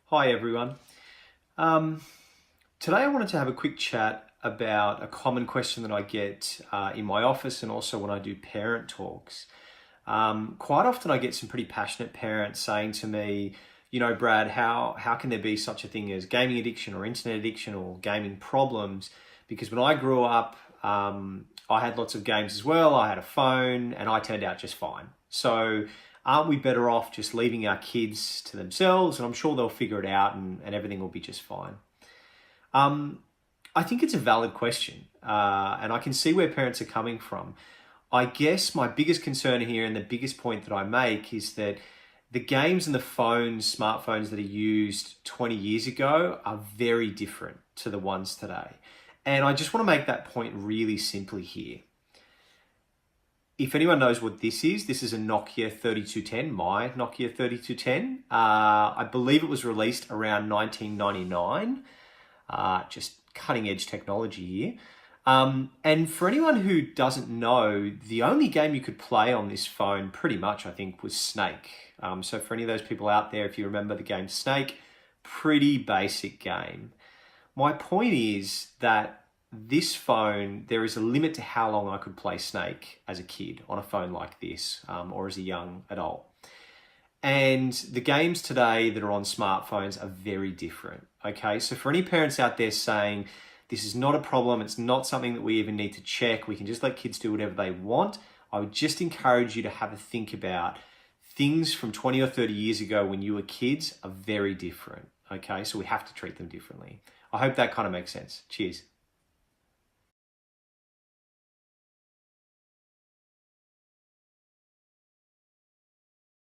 Hi everyone. Um, Today I wanted to have a quick chat about a common question that I get in my office and also when I do parent talks. Quite often I get some pretty passionate parents saying to me, Brad, how can there be such a thing as gaming addiction or internet addiction or gaming problems? Because when I grew up, I had lots of games as well. I had a phone and I turned out just fine. So aren't we better off just leaving our kids to themselves? And I'm sure they'll figure it out and everything will be just fine. Um, I think it's a valid question, and I can see where parents are coming from. I guess my biggest concern here and the biggest point that I make is that the games and the smartphones that are used 20 years ago are very different to the ones today. And I just want to make that point really simply here. If anyone knows what this is a Nokia 3210, my Nokia 3210. I believe it was released around 1999. Just cutting edge technology here. And for anyone who doesn't know, the only game you could play on this phone pretty much, I think, was Snake. So for any of those people out there, if you remember the game Snake, pretty basic game. My point is that this phone, there is a limit to how long I could play Snake as a kid on a phone like this, or as a young adult. And the games today that are on smartphones are very different. Okay, so for any parents out there saying this is not a problem, it's not something that we even need to check, we can just let kids do whatever they want, I would just encourage you to have a think about things from 20 or 30 years ago when you were kids are very different. Okay, so we have to treat them differently. I hope that kind of makes sense. Cheers.